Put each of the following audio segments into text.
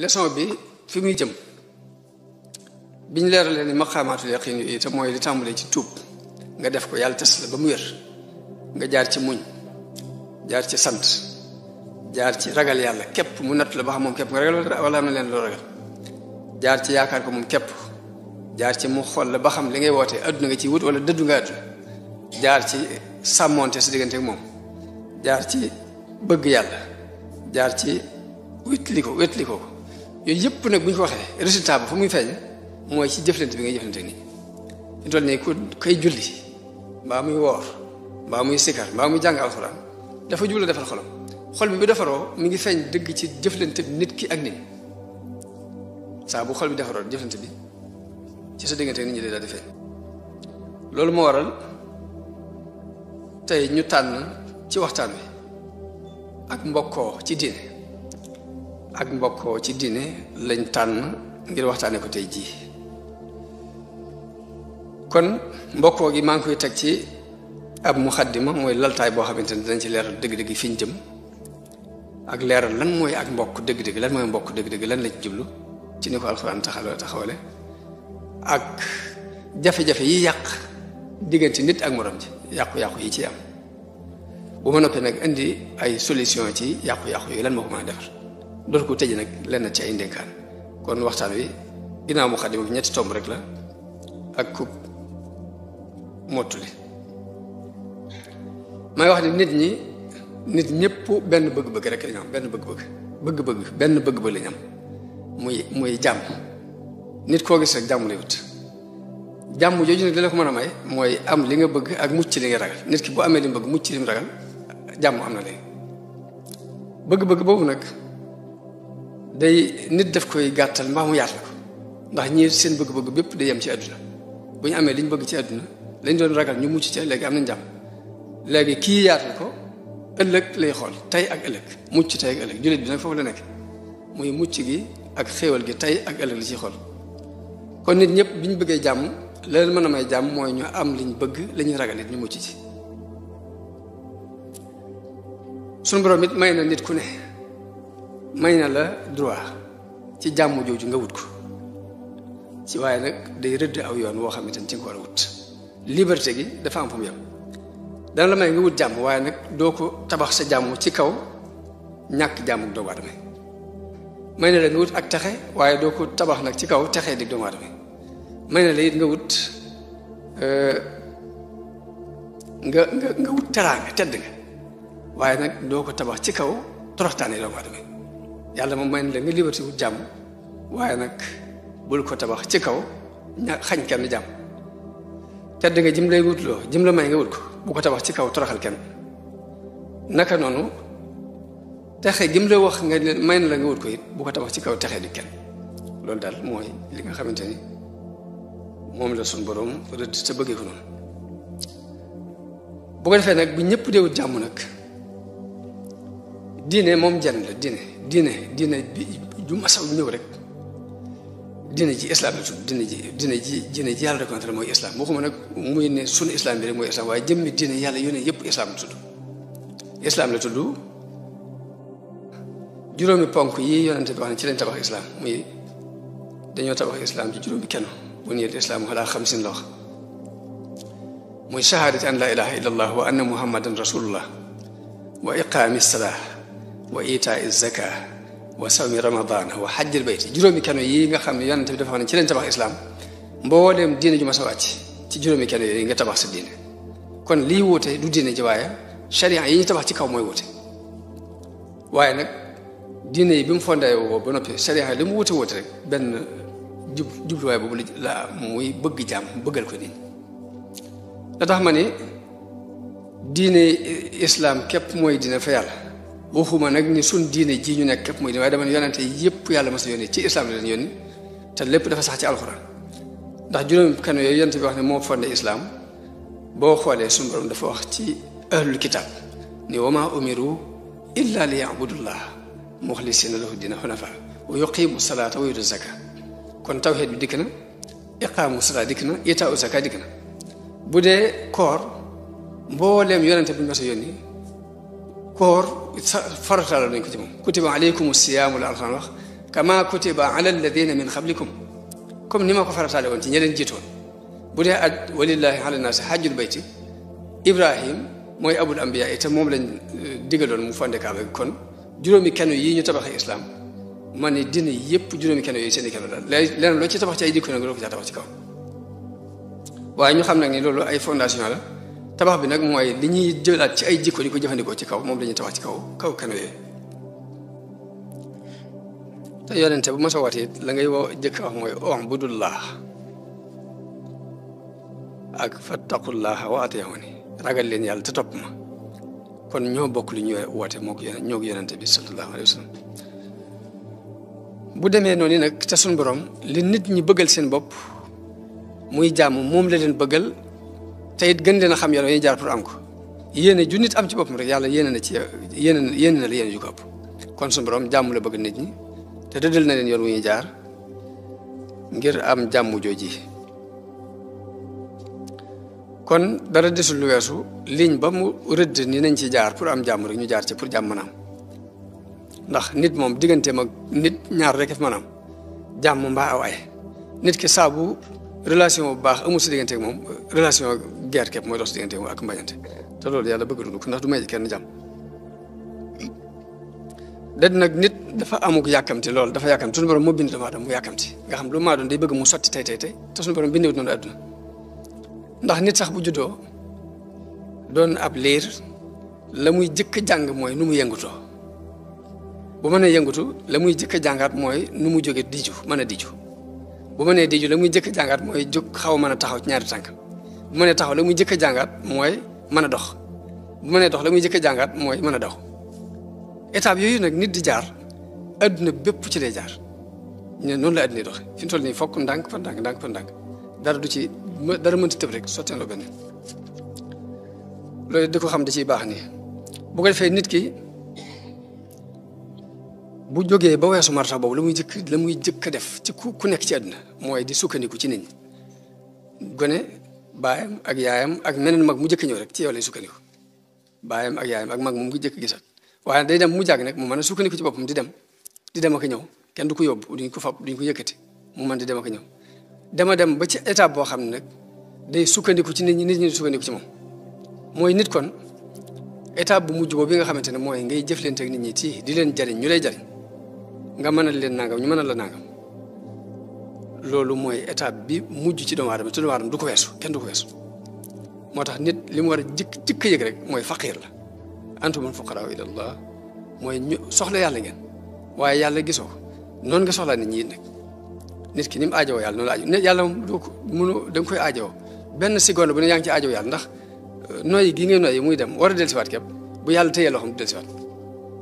leçon bi fi muy jëm biñ leeralee ni maqaamaatul yaqin yi te mooy li tàmbalee ci tuub nga def ko yàlla tes la ba mu wér nga jaar ci muñ jaar ci sant jaar ci ragal yàlla képp mu natt la ba xam moom képp nga ragal wala am na leen loo ragal jaar ci yaakaar ko moom képp jaar ci mu xool la ba xam li ngay wootee adduna nga ciy wut wala dëddu nga adduna jaar ci sàmmoonte sa diggante ak moom jaar ci bëgg yàlla jaar ci wétli ko yooyu yëpp nag bu ñu ko waxee résultat bi fu muy feeñ mooy ci jëflante bi ngay jëflante nii ñu toll nii ku koy julli mbaa muy woor mbaa muy sikar mbaa muy jàng alxuraan dafa jublu defal xolam xol bi bu defaroo mi ngi feeñ dëgg ci jëflante bi nit ki ak nit ñi saa bu xol bi defaroo jëflante bi ci sa diggante nit ñi day daal di feeñ loolu moo waral tey ñu tànn ci waxtaan wi ak mbokkoo ci diine lañ tànn ngir waxtaane ko tey jii kon mbokkoo gi maa ngi koy teg ci ab muxaddima mooy laltaay boo xamante ne dinañ ci leeral dëgg-dëgg fi ñu jëm ak leeral lan mooy ak mbokk dëgg-dëgg lan mooy mbokk dëgg-dëgg lan la ci jublu ci ni ko alxuraan taxawale ak jafe-jafe yi yàq diggante nit ak morom ji yàqu-yàqu yi ci am bu ma noppee nag indi ay solution ci yàqu-yàqu yi lan moo ko mën a defar dootu ko tëj nag lenn ci ay ndénkaan kon waxtaan wi ginnaaw muxaddima bi ñetti tomb rek la ak ku mottuli may wax ni nit ñëpp benn bëgg-bëgg rek lañu am benn bëgg-bëgg lañu am muy jàmm nit koo gis rek jàmm lay wut jàmm jooju nag li la ko mën a may mooy am li nga bëgg ak mucc li nga ragal nit ki bu amee li mu bëgg mucc li mu ragal jàmm am na léegi bëgg-bëgg boobu nag day nit daf koy gàttal mbaa mu yaatal ko ndax ñii seen bëgg-bëgg bépp day yem ci àdduna bu ñu amee li ñu bëgg ci àdduna lañ doon ragal ñu mucc ca léegi am nañ jàmm léegi kii yaatal ko ëllëg lay xool tey ak ëllëg mucc tey ak ëllëg jullit bi nag foofu la nekk muy mucc gi ak xéewal gi tey ak ëllëg li ciy xool kon nit ñëpp bi ñu bëggee jàmm la leen mën a may jàmm mooy ñu am liñ bëgg la ñuy ragal nit ñu mucc ci suñu borom it may na nit ku ne may na la droit ci jàmm jooju nga wut ko ci waaye nag day rëdd aw yoon woo xamante ni ci nga ko war a wut liberté gi dafa am fu mu yem dana la may nga wut jàmm waaye nag doo ko tabax sa jàmm ci kaw ñàkk jàmm doomu aadama may na la nga wut ak texe waaye doo ko tabax nag ci kaw texee dig doomu aadama may na la it nga wut nga wut teraanga tedd nga waaye nag doo ko tabax ci kaw toroxtaane doomu aadama yàlla moom may na la nga liberté wut jàmm waaye nag bul ko tabax ci kaw xañ kenn jàmm tedd nga jëm lay wutloo jëm la may nga wut ko bu ko tabax ci kaw toroxal kenn naka noonu texe jëm la wax nga may na la nga wut ko it bu ko tabax ci kaw texe di kenn loolu daal mooy li nga xamante ni moom la suñ borom rëdd te bëggee ko noonu bu ko defee nag bu ñëpp dee wut jàmm nag diine moom jenn la diine bi ju masaw ñëw rek diine ji islam la tudd diine ji yàlla reconnaître mooy islam waxuma nag muy ne sunu islam bi rek mooy islam waaye jëmmi diine yàlla yónnee yëpp islam la tudd juróomi ponk yi yonente bi wax ne ci lañ tabax islam muy dañoo tabax islam ci juróomi kenn bu niyal islam ala xamsin la wax muy shahadati an la ilaha illa allah wa anna muhammadan rasulullah wa iqaami salah wa itaa zaka wa sawmi ramadan wa xajjil bayt juróomi keno yi nga xam ne yonente bi dafa xam ne ci leen tabax islam mbooleem diine ju ma sa wàcc ci juróomi keno yooyu nga tabax sa diine kon lii wuute du diine ji waaye sharia yi ñu tabax ci kaw mooy wuute waaye nag diine yi bi mu fondé woo ba noppi sharia li mu wuute rek benn jubluwaay boobu la muy bëgg jàmm bëggal ko nit la tax ma ni diine islam képp mooy diine fa yàlla waxuma nag ni sun diine ji ñu nekk képp mooy diine waaye dama ne yonente yëpp yàlla mas a yónni ci islam la leen yónni te lépp dafa sax ci alxuraan ndax juróomi kano yooyu yonente bi wax ne moo fondé islam boo xoolee suñu borom dafa wax ci ahlul kitab ni wa ma umiru illa li yabudullah muxlisina lahu dina xunafa wa yuqimu salata wa yutu zaka kon tawxid bi dikk na iqaamu salaat dikk na itaau zaka dikk na bu dee koor mbooleem yonente bu ñu mas a yónni koor farataal nañ ko ci moom kutiba alaykum siyaamu la alxuraan wax kama kutiba ala alladina min qablikum comme ni ma ko farataale woon ci ñeneen jiitoon bu dee aj walillahi ala naasi hajjul bayti Ibrahim mooy abul ambiya te moom lañ digaloon mu fonde Kaaba gi kon juróomi keno yi ñu tabaxee islam man ni dina yëpp juróomi keno yooyu seen i keno daal leneen loo ci tabax ci ay jikko nag loo ko caa tabax ci kaw waaye ñu xam nag ni loolu ay fondation la tabax bi nag mooy li ñuy jëlaat ci ay jikko di ko jëfandikoo ci kaw moom la ñuy tabax ci kaw keno yooyu te yonente bu ma sa watee la ngay woo jëkk wax mooy ubudullah ak fattaqullaha wa atiyuni ragal leen yàlla te topp ma kon ñoo bokk lu ñu woote moo ko ñoo yonente bi sallallahu alayhi wa sallam bu demee noonu nag te suñ borom li nit ñi bëggal seen bopp muy jàmm moom la leen bëggal te it gën leen a xam yoon yi jaar pour am ko yéene ju nit am ci boppam rek yàlla yéene na ci yéene na la yéene ju ko ëpp kon suñ borom jàmm la bëgg nit ñi te dëddal na leen yoon wu ñuy jaar ngir am jàmm jooji kon dara desul lu weesu ligne ba mu rëdd ni nañ ci jaar pour am jàmm rek ñu jaar ci pour jàmm mën a am ndax nit moom digganteem ak nit ñaar rek fi mën a am jàmm mbaa aw ay nit ki saabu relation bu baax amul si diggante ak moom relation guerre képp mooy dox si diggante ak mbañante te loolu yàlla bëgg dund ko ndax du may kenn jàmm dad nag nit dafa amuk yàkkamti loolu dafa yàkkamti suñu borom moo bind doomu aadama mu yàkkamti nga xam lu maa doon day bëgg mu sotti tey te suñu borom bindewut noonu àdduna ndax nit sax bu juddoo doon ab liir la muy jëkk jàng mooy nu mu yëngutoo bu mënee yëngutu la muy jëkk jàngaat mooy nu mu jóge diju mën a diju bu mënee diju la muy jëkk jàngaat mooy jóg xaw mën a taxaw ci ñaari tànk bu mënee taxaw la muy jëkk jàngaat mooy mën a dox bu mënee dox la muy jëkk jàngaat mooy mën a daw étape yooyu nag nit di jaar adduna bépp ci lay jaar ñu noonu la adduna doxe fi mu toll nii fokk ndànk fa ndànk ndànk fa ndànk dara du ci dara mënta tëb rek sottee loo benn loolu di ko xam da ciy baax nii bu ko defee nit ki bu jógee ba weesu marta boobu la muy jëkk a def ci ku nekk ci àdduna mooy di sukkandiku ci nit ñi gone baayam ak yaayam ak meneen mag mu jëkk ñëw rek ci yow lay sukkandiku baayam ak yaayam ak mag moom ngi jëkk gisat waaye day dem mu jàgg nag mu mën a sukkandiku ci boppam di dem ak ñëw kenn du ko yóbbu duñ ko fab duñ ko yëkkati mu mën di dem ak ñëw dama dem ba ci étape boo xam ne nag day sukkandiku ci nit ñi di sukkandiku ci moom mooy nit kon étape bu mujj boobu bi nga xamante ne mooy ngay jëflante ak nit ñi ci di leen jariñ ñu lay jariñ nga mënal leen nangam ñu mënal la nangam loolu mooy étape bi mujj ci doomu aadama te doomu aadama du ko weesu kenn du ko weesu moo tax nit li mu war a jëkk yëg rek mooy faqiir la antumul fuqaraa ila Allah mooy ñu soxla yàlla ngeen waaye yàlla gisoo ko noonu nga soxlaa nit ñi nag nit ki ni mu aajowoo yàlla noonu la aajo yàlla moom doo ko mënu da nga koy aajowoo benn seconde bu ne yaa ngi ci aajowoo yàlla ndax noyyi gi ngay noyyi muy dem war a dellusiwaat képp bu yàlla téyee loo xam du dellusiwaat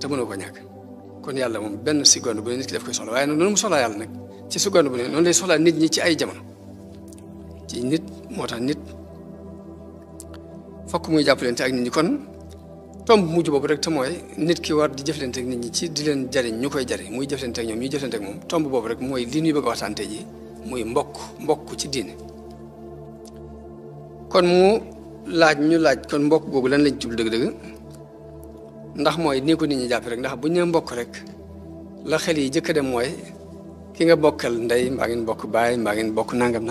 te mënoo ko ñàkk kon yàlla moom benn seconde bu ne nit ki daf koy soxla waaye nag noonu mu soxlaa yàlla nag ci seconde bu ne noonu lay soxlaa nit ñi ci ay jamono ci nit moo tax nit fokk muy jàppalante ak nit ñi kon tomb mujj boobu rek te mooy nit ki war di jëflante ak nit ñi ci di leen jariñ ñu koy jariñ muy jëflante ak ñoom ñuy jëflante ak moom tomb boobu rek mooy li ñuy bëgg a waxtaan tey ji muy mbokk ci diine kon mu ñu laaj kon mbokk googu lan lañ jublu dëgg-dëgg ndax mooy nii ko nit ñi jàpp rek ndax bu ñu nee mbokk rek la xel yi jëkk dem mooy ki nga bokkal ndey mbaa ngeen bokk baay mbaa ngeen bokk nangam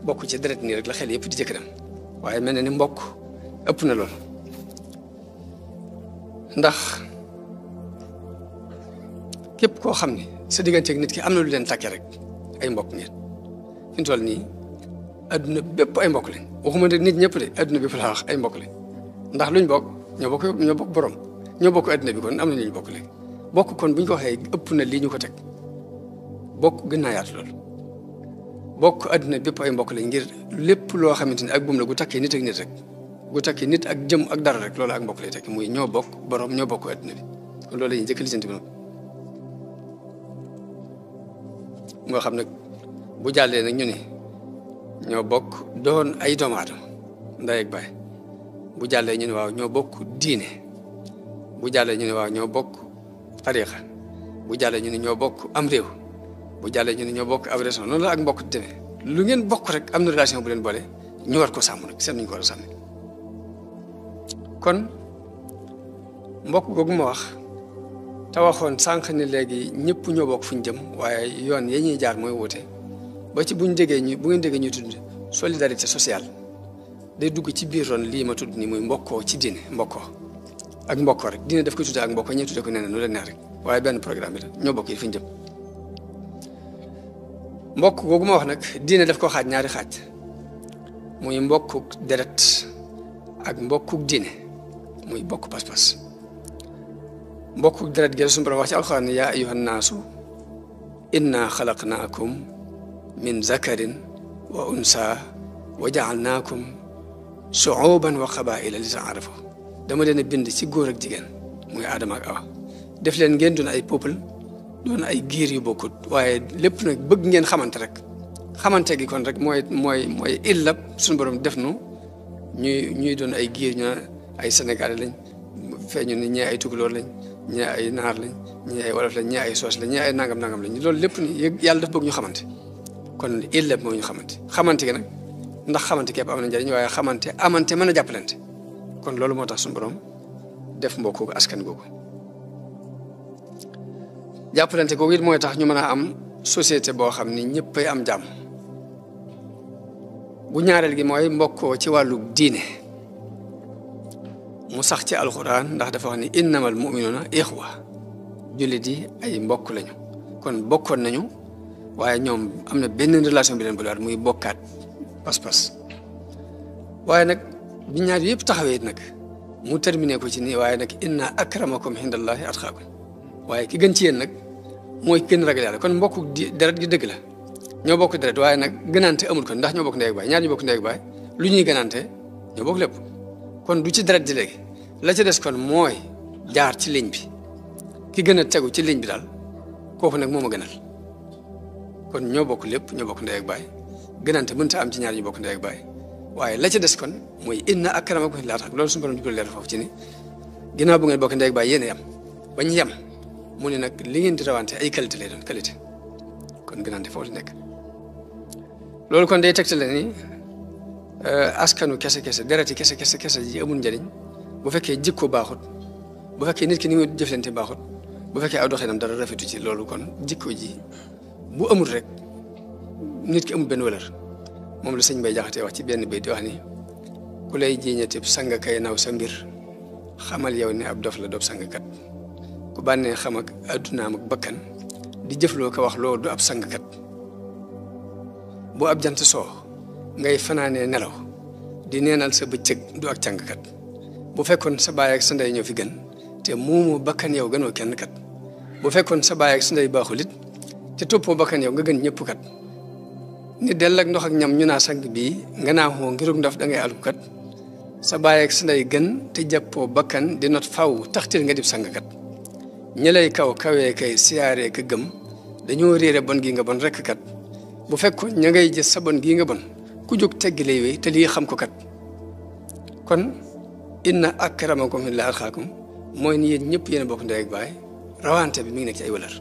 bokk ci deret nii rek la xel yëpp di jëkk dem waaye mel na ni mbokk ëpp na loolu ndax képp koo xam ne sa digganteeg nit ki am na lu leen tàkkee rek ay mbokk ngeen fi mu toll nii adduna bépp ay mbokk lañ waxuma ne nit ñëpp de adduna bépp laa wax ay mbokk lañ ndax luñ bokk ñoo bokk borom ñoo bokk adduna bi kon am na lu ñu bokk léegi bokk kon bu ñu ko waxee ëpp na lii ñu ko teg bokk gën naa yaatu loolu bokk adduna bépp ay mbokk lañ ngir lépp loo xamante ni ak buum la gu takkee nit ak nit rek gu takki nit ak jëm ak dara rek loolu ak mbokk lay tekki muy ñoo bokk borom ñoo bokk adduna bi kon loolu la ñuy njëkk a lijjanti bi nag moo xam nag bu jàllee nag ñu ne ñoo bokk doon ay doomu aadama ndey ak baay bu jàllee ñu ne waaw ñoo bokk diine bu jàllee ñu ne waaw ñoo bokk tariixa bu jàllee ñu ne ñoo bokk am réew bu jàllee ñu ne ñoo bokk ab relation noonu la ak mbokk demee lu ngeen bokk rek am na relation bu leen boole ñu war ko sàmm nag seen nañu ko war a sàmm kon mbokk googu ma wax te waxoon sànq ni léegi ñëpp ñoo bokk fu ñu jëm waaye yoon ya ñuy jaar mooy wuute ba ci bu ngeen déggee ñu tudd solidarité sociale day dugg ci biir ron lii ma tudd nii muy mbokkoo ci diine mbokkoo ak mbokkoo rek diine daf ko tuddee ak mbokkoo ñee tuddee ko nee na nu leen neex rek waaye benn programme bi la ñoo bokk yi fu ñu jëm mbokk googu ma wax nag diine daf ko xaaj ñaari xaaj muy mbokkuk deret ak mbokkuk diine muy bokk pas-pas mbokkuk deret gi suñu borom wax ci alxuraan yaa ayyuhan naasu inna xalaqnaakum min zakarin wa unsa wa jaalnaakum shuuban wa qabaila li taarafu dama leen a bind ci góor ak jigéen muy aadama ak awa def leen ngeen doon ay peuple doon ay giir yu bokkut waaye lépp nag bëgg ngeen xamante rek xamante gi kon rek mooy illab suñu borom def nu ñuy doon ay giir ñu ay sénégalais lañ feeñu ni ñee ay tukulóor lañ ñee ay naar lañ ñee ay wolof lañ ñee ay soos lañ ñee ay nangam lañ loolu lépp ni yàlla daf bëgg ñu xamante kon illab moo ñu xamante gi nag ndax xamante képp am na njëriñ waaye amante mën a jàppalante kon loolu moo tax suñu borom def mbokku askan googu jàppalante googu it mooy tax ñu mën a am société boo xam ni ñëppay am jàmm bu ñaareel gi mooy mbokkoo ci wàllu diine mu sax ci alxuraan ndax dafa wax ni innamal mu'minuna ixwa jullit yi ay mbokk lañu kon bokkoon nañu waaye ñoom am na benn relation bi leen bu muy bokkaat pas-pas waaye nag bi ñaar yëpp taxawee it nag mu terminé ko ci nii waaye nag inna akramakum indallahi atqaakum waaye ki gën ci yéen nag mooy gën ragal yàlla kon mbokku deret gi dëgg la ñoo bokk deret waaye nag gënante amul kon ndax ñoo bokk ndey ak baay ñaar ñu bokk ndey ak baay lu ñuy gënante ñoo bokk lépp kon du ci deret ji léegi la ca des kon mooy jaar ci ligne bi ki gën a tegu ci ligne bi daal kooku nag moo ma gënal kon ñoo bokk lépp ñoo bokk ndey ak baay gënante mënta am ci ñaar ñu bokk ndey ak baay waaye la ca des kon mooy inna akramakum laa tax loolu suñu borom ñu ko leer foofu ci ni ginnaaw bu ngeen bokk ndey ak baay yéen a yem bañ yem mu ne nag li ngeen di rawante ay qualité lay doon qualité kon gënante foofu la nekk loolu kon day tegtale ni askanu kese dereti kese ji amul njëriñ bu fekkee jikko baaxut bu fekkee nit ki ni muy jëflante baaxut bu fekkee aw doxinam dara rafetu ci loolu kon jikko ji bu amul rek nit ki amul benn valeur moom la sëñ Bay Jaxate wax ci benn bay di wax ni ku lay jiiñati sang kay naw sa mbir xamal yow ne ab dof la doob sangkat ku bànnee xam ak addunaam ak bakkan di jëfloo ko wax loolu du ab sangkat bu ab jant soo ngay fanaanee nelaw di neenal sa bëccëg du ak càngkat bu fekkoon sa baay ak sa ndey ñoo fi gën te moomu bakkan yow gënoo kenn kat bu fekkoon sa baay ak sa ndey baaxul it te toppoo bakkan yow nga gën ñëpp kat ni dell ak ndox ak ñam ñu naa sang bii nga naa xoo ngirug ndaf da ngay alku kat sa baay ak sa ndey gën te jàppoo bakkan di not faw taxtil nga dib sangkat ñi lay kawee kay siyaaree ka gëm dañoo réere bon gi nga bon rekk kat bu fekkoon ña ngay gis sa bon gii nga bon ku jóg teggi lay wéy te lii xam ko kat kon inna akramakum indallahi atqaakum mooy ni yéen ñëpp yéen bokk ndey ak baay rawante bi mi ngi nekk ci ay wëlër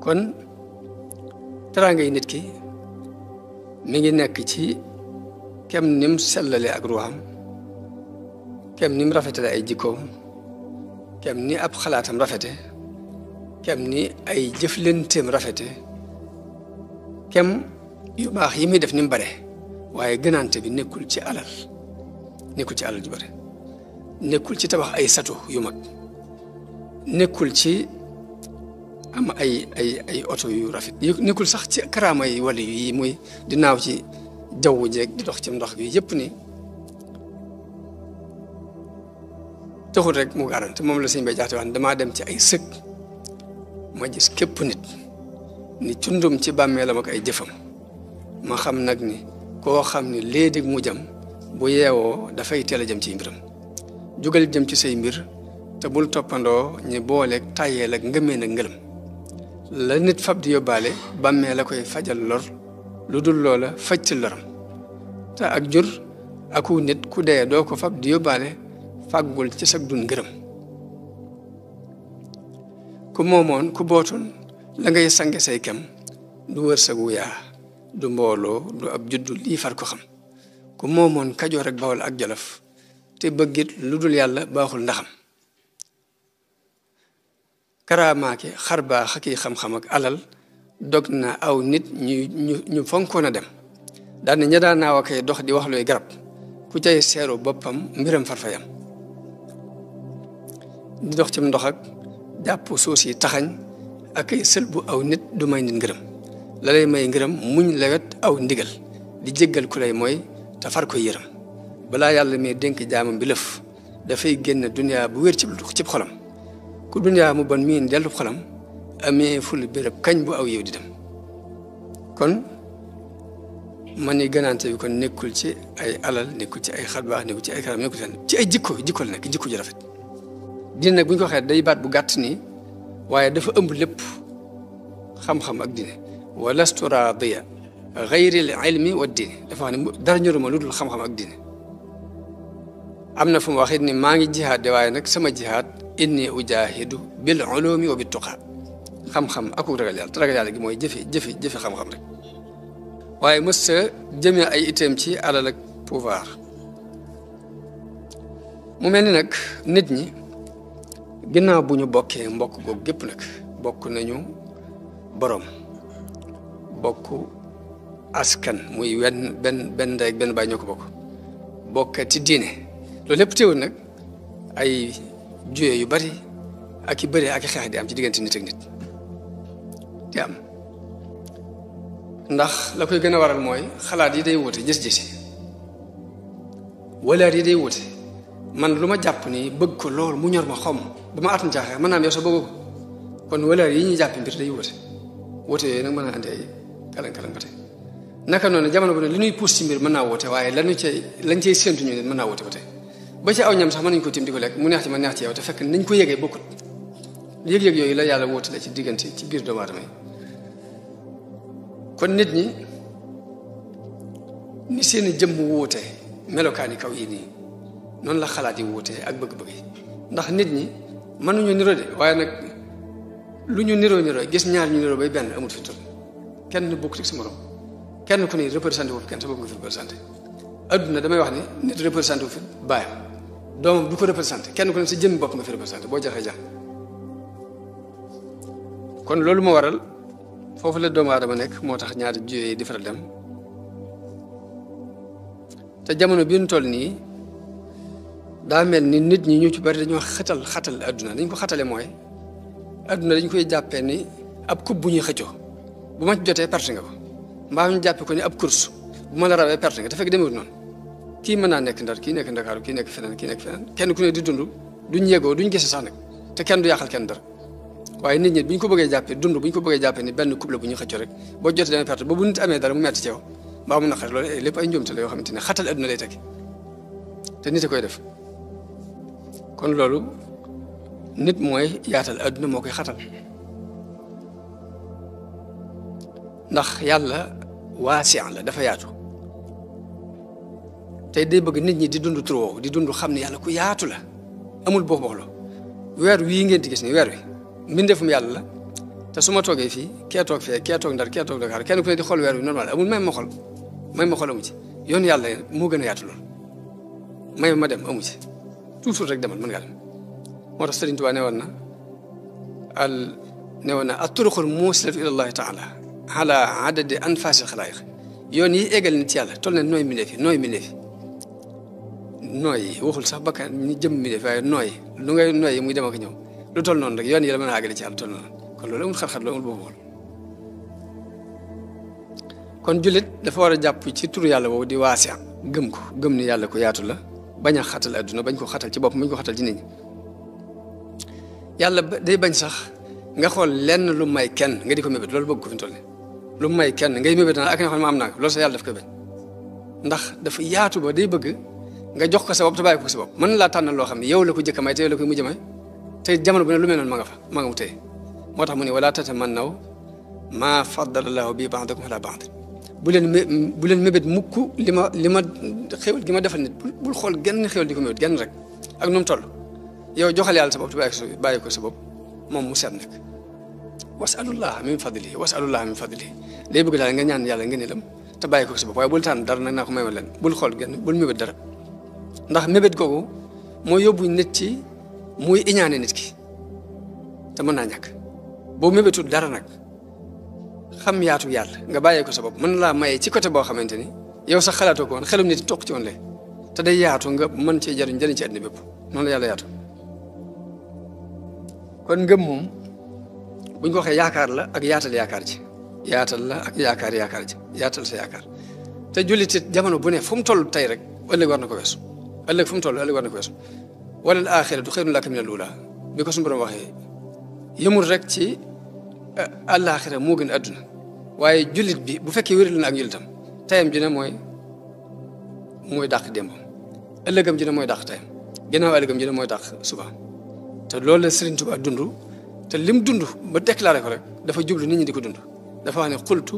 kon teraanga yi nit ki mi ngi nekk ci kem nim sellale ak ruuxam kem nim rafetale ay jikkoom kem ni ab xalaatam rafete kem ni ay jëflenteem rafete kem yu baax yi muy def ni mu bare waaye gënante bi nekkul ci alal ju bare nekkul ci tabax ay sato yu mag nekkul ci am ay oto yu rafet nekkul sax ci karaama yi wala yi muy di naaw ci jaww jeeg di dox ci ndox bi yëpp ni taxul rek mu garante moom la sëñ Bay Jaxate wax damaa dem ci ay sëg ma gis képp nit ni cundum ci bàmmeelam ak ay jëfam ma xam nag ni koo xam ni léegi mu jëm bu yeewoo dafay teel a jëm ci mbiram jugal jëm ci say mbir te bul toppandoo ñi booleeg tàyyeel ak ngëmeen ak ngëlëm la nit fab di yóbbaale bàmmee la koy fajal lor lu dul loola faj ci loram te ak jur aku nit ku dee doo ko fab di yóbbaale fàggul ci sag dun ngërëm ku moomoon ku bootoon la ngay sange say kem du wërsëgu yaa du mbooloo du ab juddu lii far ko xam ku moomoon Kajoor ak Bawol ak Jolof te bëggit lu dul yàlla baaxul ndaxam karaamaake xar baax ak xam-xam ak alal dog na aw nit ñu fonkoon a dem daan ña daan naaw akay dox di wax looy garab ku cay seeru boppam mbiram farfayam di dox ci ndox ak jàpp suus yi taxañ ak ay sël bu aw nit du may nit ngërëm la lay may ngërëm muñ lewet aw ndigal di jéggal ku lay mooy te far koy yërëm balaa yàlla mi dénk jaamam bi lëf dafay génn duniyaa bu wér ci xolam ku duniyaa mu bon miin dellu xolam amee ful béréb kañ bu aw yow di dem kon man ni gënaante bi kon nekkul ci ay alal nekkul ci ay xarbaax nekkul ci ay karam nekkul ci ay jikko la nekk jikko ju rafet diine nag bu ñu ko waxee day baat bu gàtt nii waaye dafa ëmb lépp xam-xam ak diine wa lastu raadiya gayri l ilmi wa diine dafa wax ne dara ñoruma lu dul xam-xam ak diine am na fu mu waxit ni maa ngi jihaad de waaye nag sama jihaad inni ujahidu bil ulumi wa bit tuqa xam-xam ak ragal yàlla te ragal yàlla gi mooy jëfe xam-xam rek waaye mës sa jëmee ay itam ci alal ak pouvoir mu mel ni nag nit ñi ginnaaw bu ñu bokkee mbokk googu gépp nag bokk nañu borom bokk askan muy benn ndey ak benn baay ñoo ko bokk ci diine loolu lépp teewul nag ay juye yu bari ak i bëri ak i xeex di am ci diggante nit ak nit di am ndax la koy gën a waral mooy xalaat yi day wute gis-gis walaat yi day wute man lu ma jàpp ni bëgg ko lool mu ñor ma xom ba ma atum jaaxee mën naa am yow sa bëgg ko kon walaat yi ñuy jàpp mbir day wute yooyu nag mën naa andi ay kalan-kalan ba tey naka noonu jamono bu ne li ñuy puus ci mbir mën naa wute waaye lañ cay séentu ñu ne mën naa wute ba tey ba ci aw ñam sax mën nañu ko tim di ko lekk mu neex ci ma neex ci yow te fekk nañ ko yëgee bokkut yëg-yëg yooyu la yàlla wóotale ci diggante ci biir doomu aadama yi kon nit ñi ni seeni jëmm wuute melokaani kaw yi nii noonu la xalaat yi wuute ak bëgg-bëgg yi ndax nit ñi mënuñu niroo de waaye nag lu ñu niroo gis ñaar ñu niroo bay benn amut fi toll kenn bokkut ak sa morom kenn ku ne représenté wu kenn sa bopp nga fi représenté adduna damay wax ni nit représenté wu fi baayam doomam du ko représenté kenn ku ne sa jëmmi bopp nga fi représenté boo jaxee jax kon loolu moo waral foofu la doomu aadama nekk moo tax ñaari juyee di faral dem te jamono bi ñu toll nii daa mel ni nit ñi ñu ci bari dañoo xatal adduna dañ ko xatale mooy adduna dañ koy jàppee ni ab coupe bu ñuy xëccoo bu ma ci jotee perte nga ko mbaa ñu jàppee ko ni ab course bu ma la rawee perte nga te fekk demewut noonu kii mën naa nekk Ndar kii nekk Ndakaaru kii nekk feneen kenn ku ne di dund duñ yegoo duñ gise sax nag te kenn du yàqal kenn dara waaye nit ñi bu ñu ko bëggee jàppee dund bu ñu ko bëggee jàppee ni benn couple bu ñu xëccoo rek boo jotee demee perte ba bu nit amee dara mu metti ci yow mbaa mu naqari loolu lépp ay njuumte la yoo xamante ne xatal adduna lay tekki te nit a koy def kon loolu nit mooy yaatal adduna moo koy xatal ndax yàlla waasi la dafa yaatu tey day bëgg nit ñi di dund trop di dund xam ne yàlla ku yaatu la amul boox booxloo weer wii ngeen di gis ni weer wi mbindeefum yàlla la te su ma toogee fii kee toog fee kee toog Ndar kee toog Dakar kenn ku ne di xool weer wi normal amul may ma xol amu ci yoon yàlla moo gën a yaatu loolu may ma dem amu ci toujours rek demal mën ngaa dem moo tax Sëriñ Tuubaa ne woon na at-turuqul muusilatu ila llahi taala ala adadi anfasil xalaayiq yoon yi eggal nit ci yàlla toll na nooy mbindeef yi waxul sax bakkan ñi jëm mbindeef waaye nooy lu ngay nooy muy dem ak ñëw lu toll noonu rek yoon yi la mën a àggale ci yàlla toll noonu kon loolu amul xar-xar loolu amul boobu kon jullit dafa war a jàpp ci turu yàlla boobu di waasi gëm ni yàlla ko yaatu la bañ a xatal adduna bañ ko xatal ci bopp bañ ko xatal ci nit ñi yàlla day bañ sax nga xool lenn lu may kenn nga di ko mébét loolu bëgg ko fi mu toll nii lu may kenn ngay mébét naa ak nga xam ne ma am naa ko loolu sax yàlla daf koy bañ ndax dafa yaatu ba day bëgg nga jox ko sa bopp te bàyyi ko sa bopp mën laa tànnal loo xam ne yow la ko jëkk may te yow la koy mujj may te jamono bu ne lu mel noonu ma nga mu téye moo tax mu ne wala tatamannaw maa faddala llaahu bi ba'dakum alaa ba'd bu leen mébét mukk li ma xéwal gi ma defal nit bul xool genn xéwal di ko mébét genn rek ak nu mu toll yow joxal yàlla sa bopp te bàyyi ko sa bopp moom mu seet nag wasalullaha min fadlihi day bëgg daal nga ñaan yàlla nga ne lam te bàyyi ko sa bopp waaye bul tànn dara nag naa ko mayma leen bul xool genn bul mébét dara ndax mébét googu moo yóbbu nit ci muy iñaane nit ki te mën naa ñàkk boo mébétul dara nag xam yaatu yàlla nga bàyyee ko sa bopp mën laa maye ci côté boo xamante ni yow sax xalaatoo ko woon xelum nit toog ci woon lee te day yaatu nga mën cee jëriñ ci àddina bépp noonu la yàlla yaatu kon ngëm moom buñ ko waxee yaakaar la ak yaatal yaakaar ji yaatal la ak yaakaar ji yaatal sa yaakaar te jullit it jamono bu ne fu mu toll tey rek ëllëg war na ko weesu ëllëg fu mu toll ëllëg war na ko weesu wala al axiratu xayrun laka mina al uula bi ko suñu borom waxee yëmul rek ci àllaaxira moo gën adduna waaye jullit bi bu fekkee wéral na ak njullitam tayam ji ne mooy dàq démbam ëllëgam ji ne mooy dàq tayam ginnaaw ëllëgam ji ne mooy dàq suba te loolu la Sëriñ Tuubaa dund te lim dund ba déclaré ko rek dafa jublu nit ñi di ko dund dafa wax ne xultu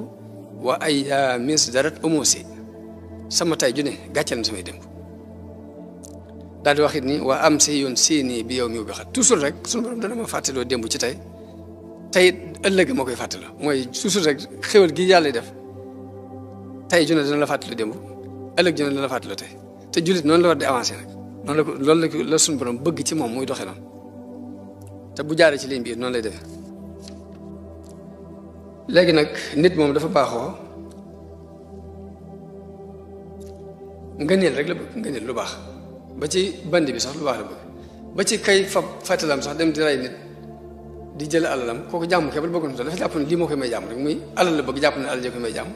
wa ayyaamin darat umusi sama tay ju ne gàcceel na samay démb daal di wax it ni waa am si yoon séenii bi yow mi bi xat toujours rek suñu borom dana ma fàttaloo démb ci tey tey ëllëg ma koy fàttaloo mooy toujours rek xéwal gi yàlla def tey ju ne dana la fàttaloo démb ëllëg ju ne dana la fàttaloo tey te jullit noonu la war di avancé nag noonu la ko loolu la suñu borom bëgg ci moom muy doxee noonu te bu jaaree ci ligne bi noonu lay defee léegi nag nit moom dafa baaxoo ngëneel rek la bëgg ngëneel lu baax ba ci bandi bi sax lu baax la bëgg ba ci kay fab fàttalam sax dem di rey nit di jël alalam kooku jàmm kebal bëggoon dafa jàpp ne lii moo koy may jàmm rek muy alal la bëgg jàpp ne alal ji koy may jàmm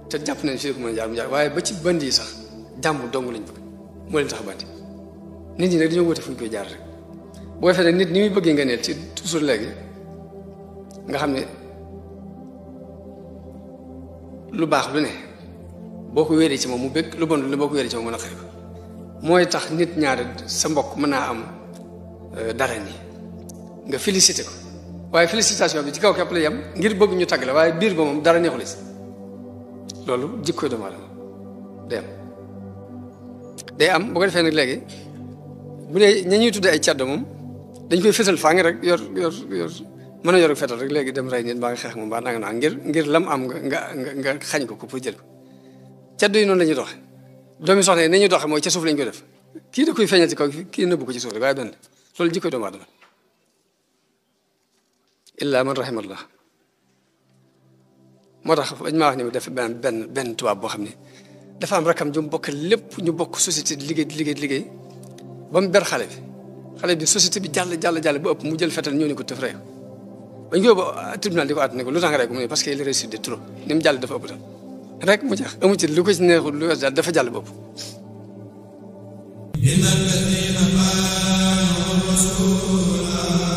te jàpp nañ fii ko mën a jaar mu jaar waaye ba ci bandi yi sax jàmm dong lañ bëgg moo leen tax bandi nit ñi nag dañoo wute fu ñu koy jaar rek boo defee ne nit ni muy bëggee ngëneel ci toujours léegi nga xam ne lu baax lu ne boo ko wéeree ci moom mu bëgg lu bon lu boo ko wéeree ci moom mën a xëy ko mooy tax nit ñaare sa mbokk mën naa am dara nii nga félicité ko waaye félicitation bi ci kaw képp la yem ngir bëgg ñu tagg la waaye biir ba moom dara neexul si loolu jikkoy doomu aadama day am bu ko defee nag léegi bu dee ña ñuy tuddee ay caddo moom dañ koy fësal faa ngi rek yor mën a yor fetal rek léegi dem rey nit mbaa nga xeex moom mbaa nanga naa ngir lam am nga xañ ko pour jël ko caddo yi noonu la ñuy doxe doomi soxna yi nañuy doxe mooy ca suuf lañ koy def kii da koy feeñal ci kaw kii nëbbu ko ci suuf rek waaye benn loolu jikkoy doomu aadama illa man rahimallah moo tax dañ maa wax ni def benn tubaab boo xam ne dafa am rakam ju mu bokk lépp ñu bokk société di liggéey ba mu ber xale bi société bi jàll ba ëpp mu jël fetal ñëw ne ko tëf rey bañ ko yóbbu tribunal di ko àtt ne ko lu tax nga rey ko mu ne parce que il réussit de trop ni mu jàll dafa ëpp tam rek mu jeex amu ci lu ko ci neexul lu wees daal dafa jàll ba ëpp إن الذين قالوا الرسول